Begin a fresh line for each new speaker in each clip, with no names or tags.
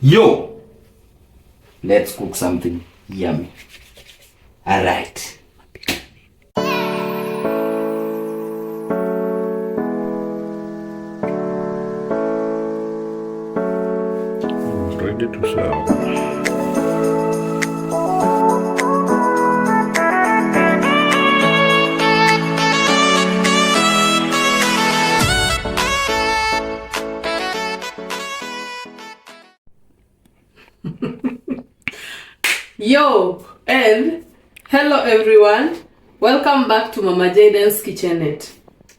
Yo, let's cook something yummy. All right.
Ready to serve.
Yo, and hello everyone. Welcome back to Mama Jaden's Kitchenette.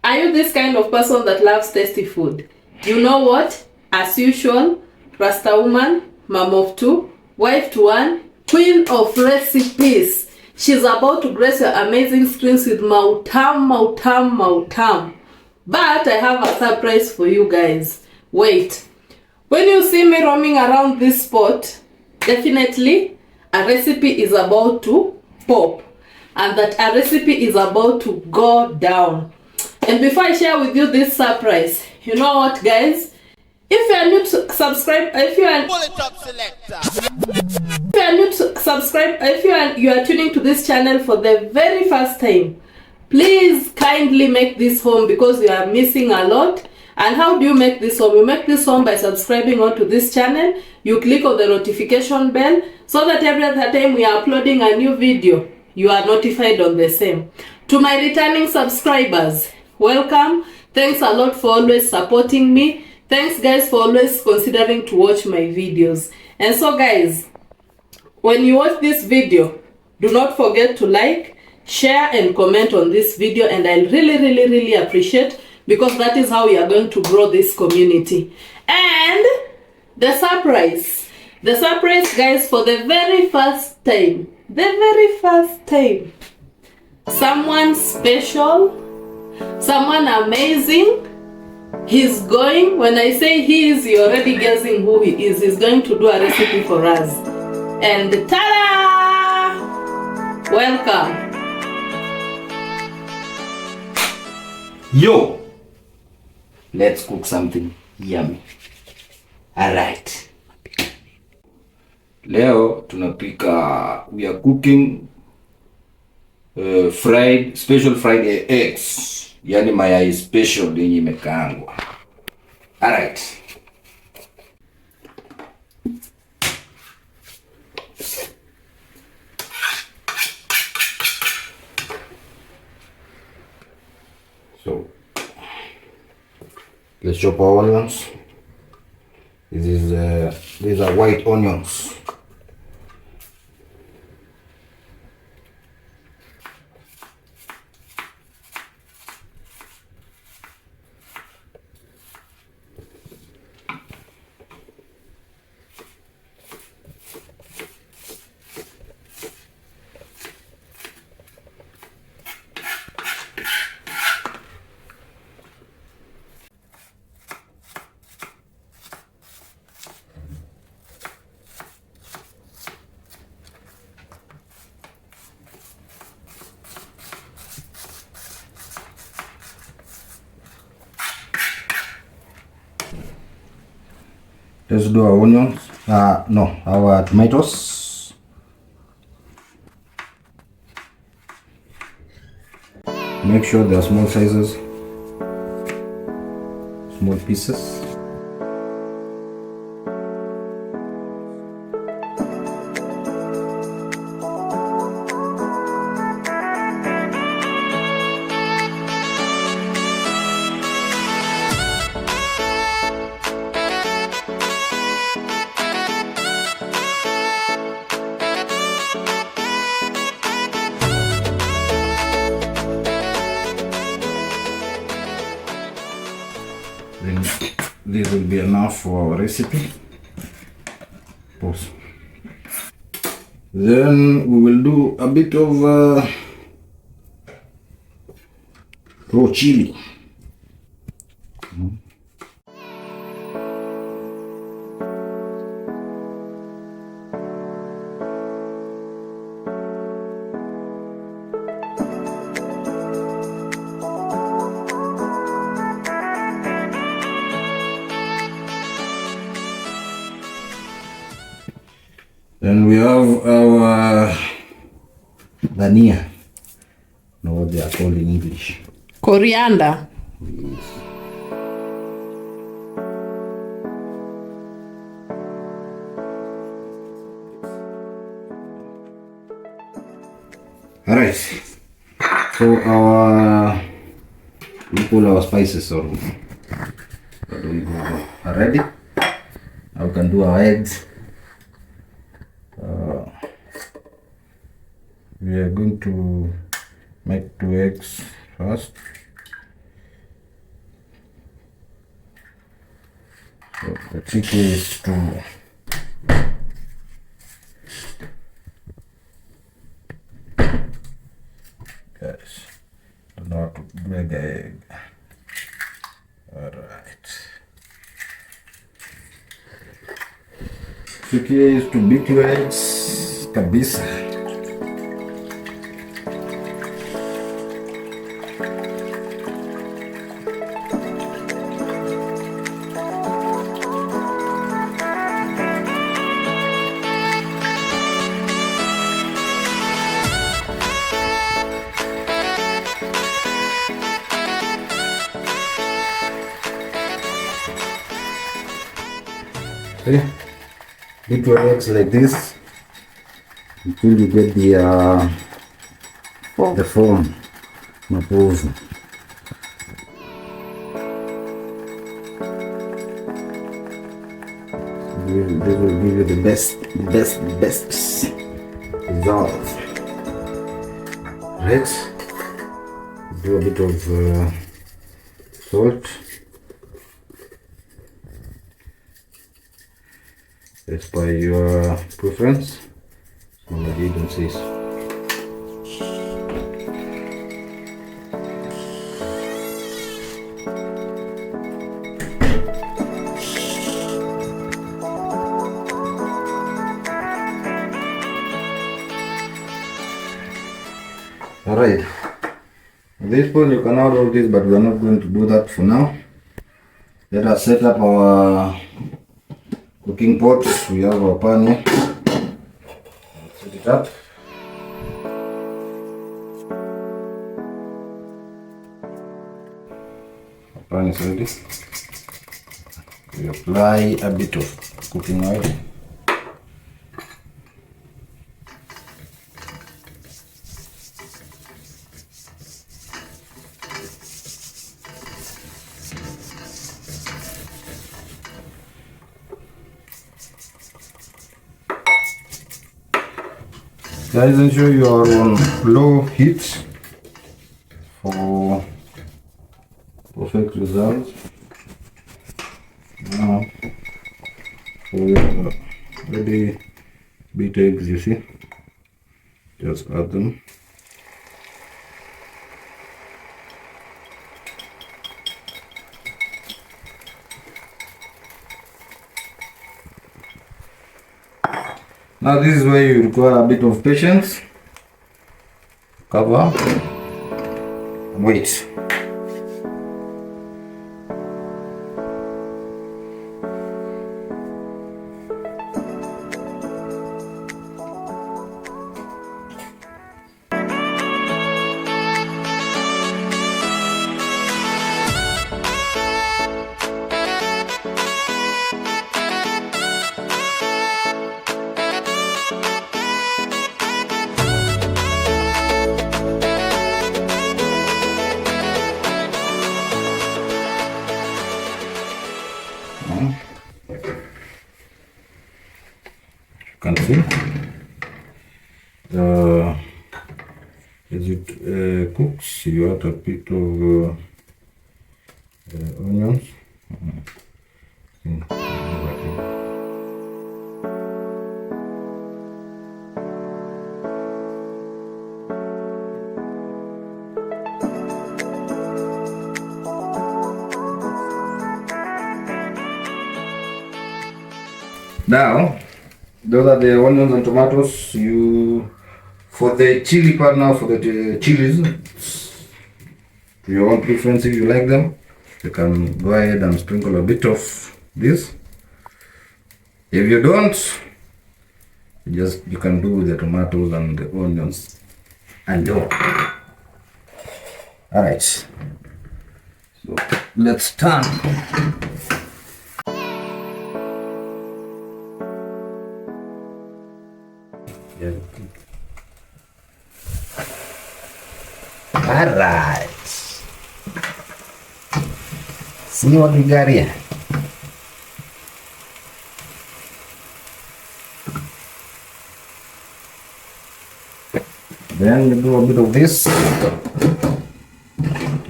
Are you this kind of person that loves tasty food? You know what? As usual, Rasta woman, mom of two, wife to one, queen of recipes. She's about to grace your amazing screens with mautam. But I have a surprise for you guys. Wait. When you see me roaming around this spot, definitely a recipe is about to pop, and that a recipe is about to go down. And before I share with you this surprise, you know what, guys? If you are new to subscribe, if you are tuning to this channel for the very first time, please kindly make this home because you are missing a lot. And how do you make this home? You make this home by subscribing onto this channel. You click on the notification bell so that every other time we are uploading a new video, you are notified on the same. To my returning subscribers, welcome. Thanks a lot for always supporting me. Thanks guys for always considering to watch my videos. And so guys, when you watch this video, do not forget to like, share and comment on this video, and I really appreciate, because that is how we are going to grow this community. And the surprise guys, for the very first time, someone special, someone amazing, he's going, when I say he is, you're already guessing who he is. He's going to do a recipe for us. And ta-da! Welcome.
Yo, let's cook something yummy. All right. Leo tunapika, we are cooking special fried eggs. Yani mayai special yenye imekaangwa. All right. So let's chop our onions. These are white onions. Let's do our onions. Our tomatoes. Make sure they are small sizes, small pieces. Then this will be enough for our recipe. Pause. Then we will do a bit of raw chili. Then we have our dhania. Know what they are called in English.
Coriander.
Yes. Alright. So we pull our spices or what do we go? Ready? Now we can do our eggs. We are going to make 2 eggs first. So the trick is to don't know how to make the egg. Alright. Trick is to beat your eggs kabisa. Okay. Beat your eggs like this until you get the foam. Mapovu. This will give you the best results. Right. Do a bit of salt. It's by your preference. Somebody even says. Alright. At this point you can add all this, but we are not going to do that for now. Let us set up our cooking pot. We have our pan here. Set it up. Our pan is ready. We apply a bit of cooking oil. Guys, ensure you are on low heat for perfect results. Now, so we have ready beat eggs, you see. Just add them. Now this is where you require a bit of patience. Cover. Wait. You can see as it cooks, you add a bit of onions. Now, those are the onions and tomatoes. For the chili part now, for the chilies, to your own preference, if you like them, you can go ahead and sprinkle a bit of this. If you don't, You can do the tomatoes and the onions and all. Alright, so let's turn. Yeah. Alright, see what we got here. Then we do a bit of this.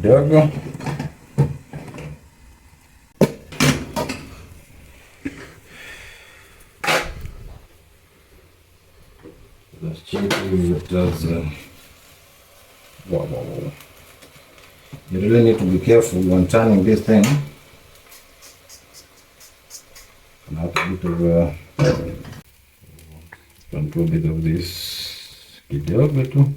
Kidogo. Let's check if it does. Wow. You really need to be careful when turning this thing. And have a bit of and do a bit of this. Kidogo too.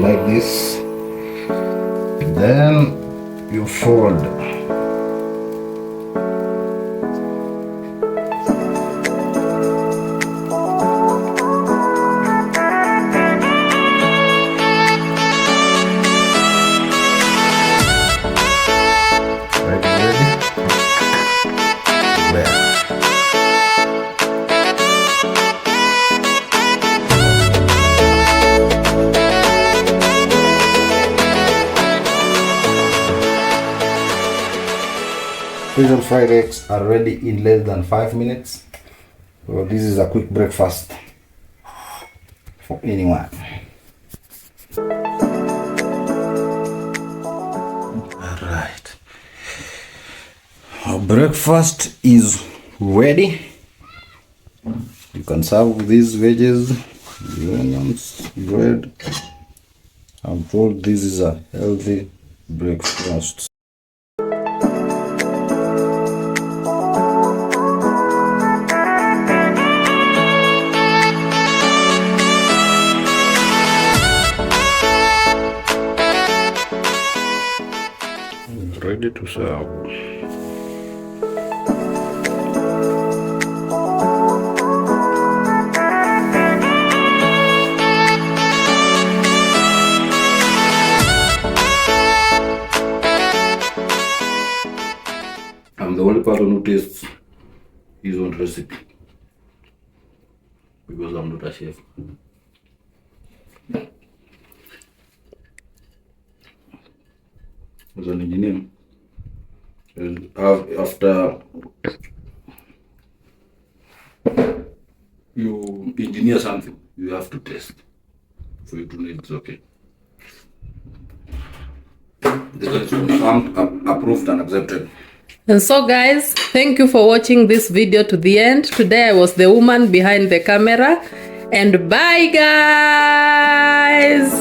Like this, then you fold. Prison fried eggs are ready in less than 5 minutes. So this is a quick breakfast for anyone. Alright. Our breakfast is ready. You can serve these veggies, the onions, bread. I'm told this is a healthy breakfast.
Ready to serve.
I'm the only person who tastes his own recipe because I'm not a chef. As an engineer, after you engineer something, you have to test for you to know it's okay. This is confirmed, approved and accepted.
And so guys, thank you for watching this video to the end. Today I was the woman behind the camera, and bye guys.